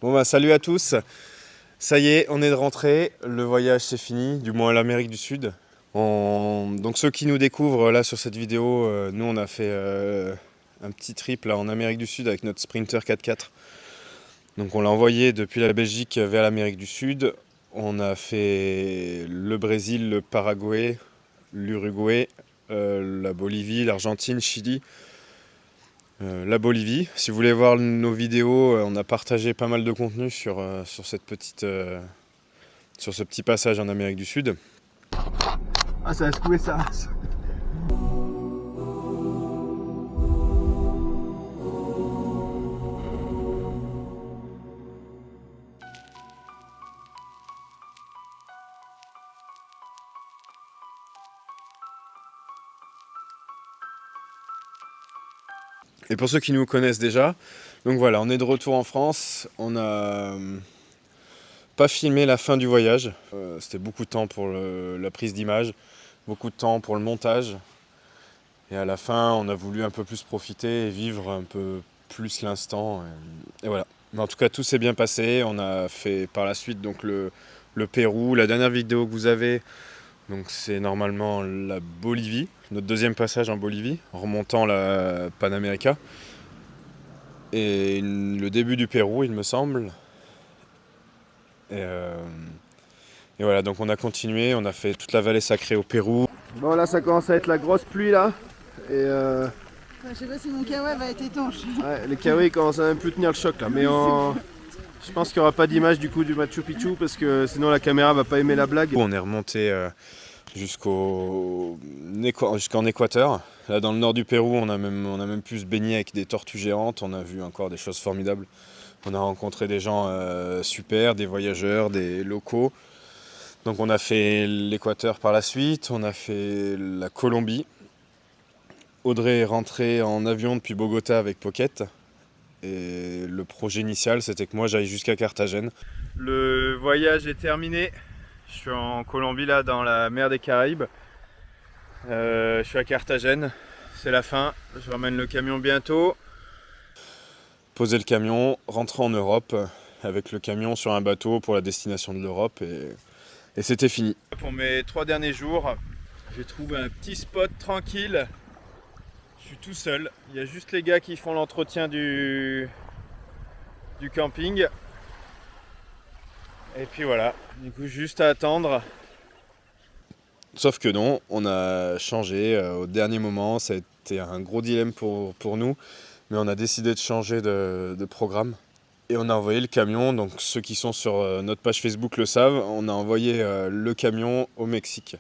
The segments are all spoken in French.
Bon bah salut à tous, ça y est, on est de rentrée, le voyage c'est fini, du moins à l'Amérique du Sud. Donc ceux qui nous découvrent là sur cette vidéo, nous on a fait un petit trip là en Amérique du Sud avec notre Sprinter 4x4. Donc on l'a envoyé depuis la Belgique vers l'Amérique du Sud. On a fait le Brésil, le Paraguay, l'Uruguay, la Bolivie, l'Argentine, Chili. La Bolivie. Si vous voulez voir nos vidéos, on a partagé pas mal de contenu sur sur ce petit passage en Amérique du Sud. Ah, ça a secoué ça. Et pour ceux qui nous connaissent déjà, donc voilà, on est de retour en France. On n'a pas filmé la fin du voyage. C'était beaucoup de temps pour la prise d'image, beaucoup de temps pour le montage. Et à la fin, on a voulu un peu plus profiter et vivre un peu plus l'instant. Et voilà. Mais en tout cas, tout s'est bien passé. On a fait par la suite donc le Pérou. La dernière vidéo que vous avez, donc c'est normalement la Bolivie, notre deuxième passage en Bolivie, en remontant la Panamérica. Et le début du Pérou, il me semble. Et, euh, et voilà, donc on a continué, on a fait toute la vallée sacrée au Pérou. Bon, là, ça commence à être la grosse pluie là. Et Je sais pas si mon kawa va être étanche. ouais, les kawaii commencent à même plus tenir le choc là. Mais je pense qu'il n'y aura pas d'image du coup du Machu Picchu parce que sinon la caméra va pas aimer la blague. On est remonté jusqu'en Équateur. Là, dans le nord du Pérou, on a même pu se baigner avec des tortues géantes. On a vu encore des choses formidables. On a rencontré des gens super, des voyageurs, des locaux. Donc on a fait l'Équateur par la suite, on a fait la Colombie. Audrey est rentrée en avion depuis Bogota avec Pocket. Et le projet initial, c'était que moi j'aille jusqu'à Carthagène. Le voyage est terminé. Je suis en Colombie, là, dans la mer des Caraïbes. Je suis à Carthagène. C'est la fin. Je ramène le camion bientôt. Poser le camion, rentrer en Europe avec le camion sur un bateau pour la destination de l'Europe. Et c'était fini. Pour mes 3 derniers jours, j'ai trouvé un petit spot tranquille. Je suis tout seul. Il y a juste les gars qui font l'entretien du camping. Et puis voilà, du coup juste à attendre. Sauf que non, on a changé au dernier moment, ça a été un gros dilemme pour nous, mais on a décidé de changer de programme. Et on a envoyé le camion, donc ceux qui sont sur notre page Facebook le savent, on a envoyé le camion au Mexique.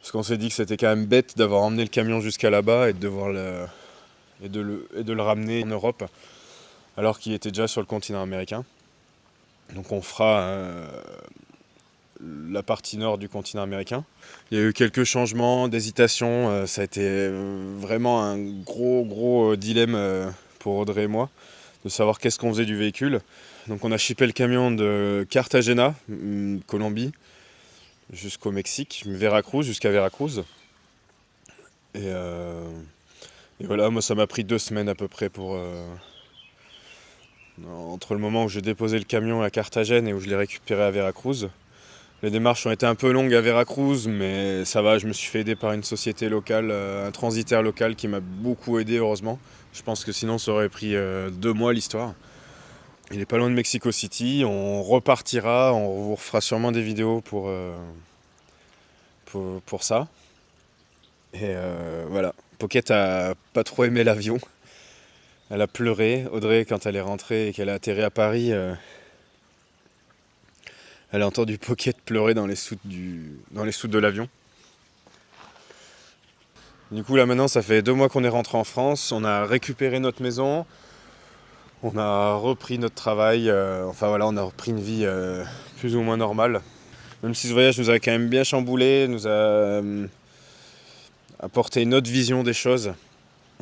Parce qu'on s'est dit que c'était quand même bête d'avoir emmené le camion jusqu'à là-bas et de le ramener en Europe, alors qu'il était déjà sur le continent américain. Donc on fera la partie nord du continent américain. Il y a eu quelques changements, d'hésitation. Ça a été vraiment un gros dilemme pour Audrey et moi, de savoir qu'est-ce qu'on faisait du véhicule. Donc on a shippé le camion de Cartagena, Colombie, jusqu'au Mexique, Veracruz, jusqu'à Veracruz. Et voilà, moi ça m'a pris 2 semaines à peu près pour... entre le moment où j'ai déposé le camion à Carthagène et où je l'ai récupéré à Veracruz. Les démarches ont été un peu longues à Veracruz, mais ça va, je me suis fait aider par une société locale, un transitaire local qui m'a beaucoup aidé, heureusement. Je pense que sinon ça aurait pris 2 mois l'histoire. Il est pas loin de Mexico City, on repartira, on vous refera sûrement des vidéos pour ça. Et voilà, Pocket a pas trop aimé l'avion. Elle a pleuré, Audrey, quand elle est rentrée et qu'elle a atterri à Paris. Elle a entendu Pocket pleurer dans les soutes de l'avion. Du coup là maintenant ça fait 2 mois qu'on est rentré en France, on a récupéré notre maison, on a repris notre travail, enfin voilà, on a repris une vie plus ou moins normale. Même si ce voyage nous a quand même bien chamboulé, nous a apporté une autre vision des choses.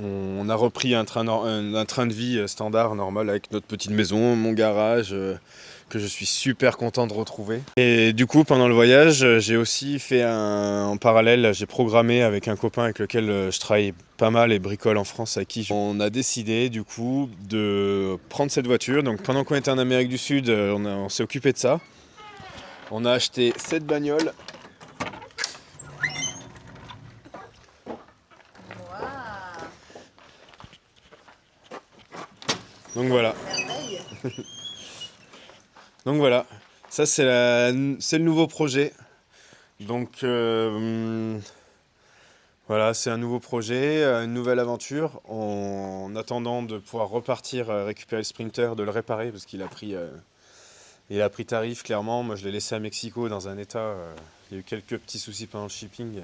On a repris un train de vie standard, normal, avec notre petite maison, mon garage, que je suis super content de retrouver. Et du coup, pendant le voyage, j'ai aussi fait en parallèle, j'ai programmé avec un copain avec lequel je travaille pas mal et bricole en France, à qui on a décidé du coup de prendre cette voiture. Donc pendant qu'on était en Amérique du Sud, on s'est occupé de ça. On a acheté cette bagnole. Donc voilà. Donc voilà, ça c'est le nouveau projet. Donc voilà, c'est un nouveau projet, une nouvelle aventure. En attendant de pouvoir repartir récupérer le Sprinter, de le réparer parce qu'il a pris tarif clairement. Moi je l'ai laissé à Mexico dans un état. Il y a eu quelques petits soucis pendant le shipping.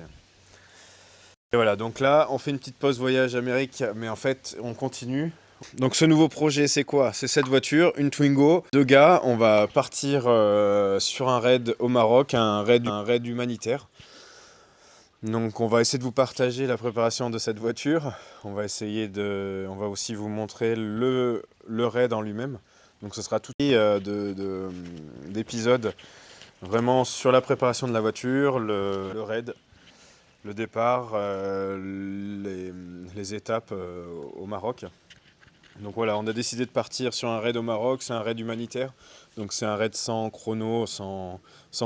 Et voilà, donc là on fait une petite pause voyage Amérique, mais en fait on continue. Donc ce nouveau projet c'est quoi? C'est cette voiture, une Twingo. 2 gars, on va partir sur un raid au Maroc, un raid humanitaire. Donc on va essayer de vous partager la préparation de cette voiture. On va aussi vous montrer le raid en lui-même. Donc ce sera tout d'épisodes vraiment sur la préparation de la voiture, le raid, le départ, les étapes au Maroc. Donc voilà, on a décidé de partir sur un raid au Maroc, c'est un raid humanitaire, donc c'est un raid sans chrono, sans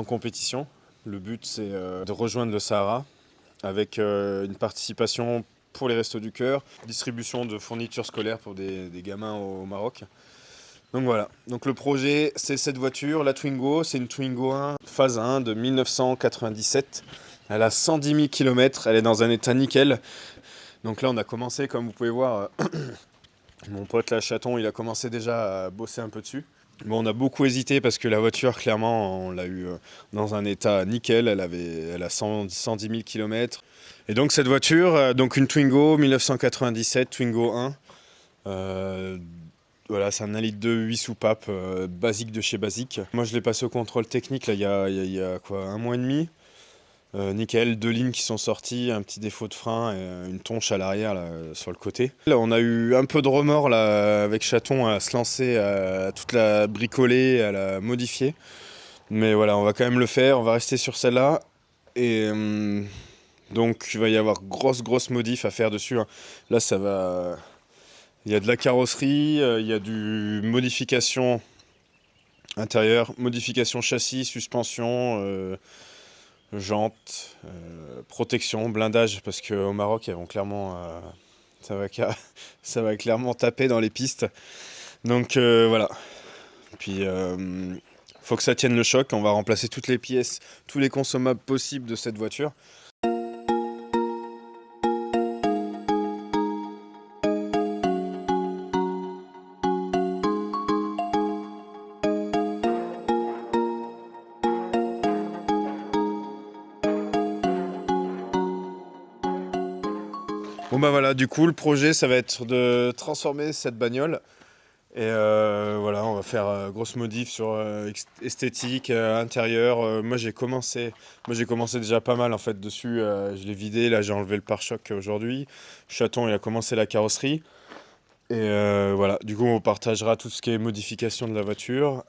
compétition. Le but c'est de rejoindre le Sahara avec une participation pour les Restos du Cœur, distribution de fournitures scolaires pour des gamins au Maroc. Donc voilà, donc le projet c'est cette voiture, la Twingo, c'est une Twingo 1 phase 1 de 1997. Elle a 110 000 km, elle est dans un état nickel. Donc là on a commencé, comme vous pouvez voir... Mon pote là, Chaton, il a commencé déjà à bosser un peu dessus. Bon, on a beaucoup hésité parce que la voiture, clairement, on l'a eu dans un état nickel. Elle a 110 000 km. Et donc cette voiture, donc une Twingo 1997, Twingo 1. Voilà, c'est un 1,2 litre 8 soupapes, basique de chez Basique. Moi, je l'ai passé au contrôle technique là, il y a quoi, un mois et demi. Nickel, 2 lignes qui sont sorties, un petit défaut de frein et une tonche à l'arrière là, sur le côté. Là, on a eu un peu de remords là, avec Chaton à se lancer, à toute la bricoler, à la modifier. Mais voilà, on va quand même le faire, on va rester sur celle-là. Et donc il va y avoir grosse modif à faire dessus. Hein. Là, ça va... Il y a de la carrosserie, il y a du modification intérieure, modification châssis, suspension... jantes, protection, blindage, parce qu'au Maroc, elles vont clairement, ça va clairement taper dans les pistes. Donc voilà. Puis faut que ça tienne le choc. On va remplacer toutes les pièces, tous les consommables possibles de cette voiture. Bon bah voilà, du coup le projet ça va être de transformer cette bagnole et voilà, on va faire grosse modif sur esthétique, intérieur. Moi j'ai commencé déjà pas mal en fait dessus, je l'ai vidé, là j'ai enlevé le pare-choc aujourd'hui. Chaton il a commencé la carrosserie et voilà, du coup on partagera tout ce qui est modification de la voiture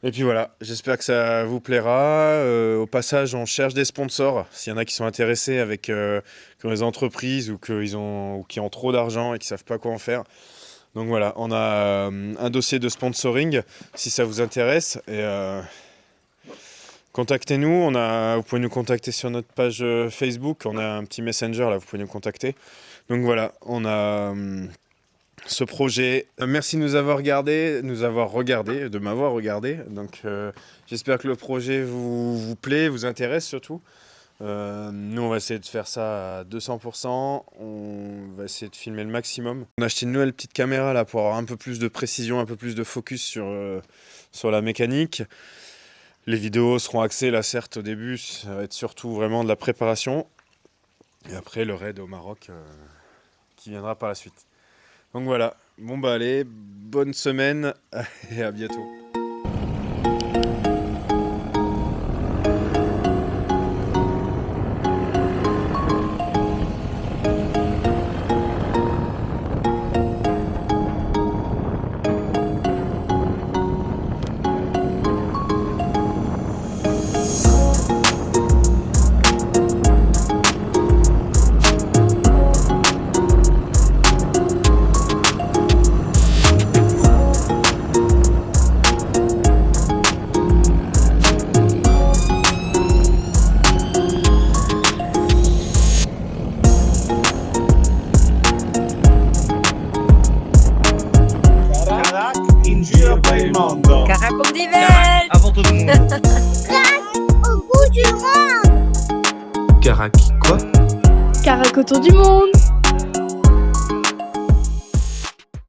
et puis voilà, j'espère que ça vous plaira. Au passage, on cherche des sponsors. S'il y en a qui sont intéressés avec qui ont des entreprises ou qui ont trop d'argent et qui ne savent pas quoi en faire. Donc voilà, on a un dossier de sponsoring si ça vous intéresse. Et contactez-nous. Vous pouvez nous contacter sur notre page Facebook. On a un petit messenger là, vous pouvez nous contacter. Donc voilà, on a... ce projet. Merci de nous avoir regardé, de m'avoir regardé. Donc j'espère que le projet vous plaît, vous intéresse surtout. Nous on va essayer de faire ça à 200%. On va essayer de filmer le maximum. On a acheté une nouvelle petite caméra là pour avoir un peu plus de précision, un peu plus de focus sur la mécanique. Les vidéos seront axées là certes au début, ça va être surtout vraiment de la préparation. Et après le raid au Maroc qui viendra par la suite. Donc voilà, bon bah allez, bonne semaine et à bientôt. monde. Carac au d'hiver. Avant tout le monde. Au bout du monde. Carac quoi? Carac autour du monde.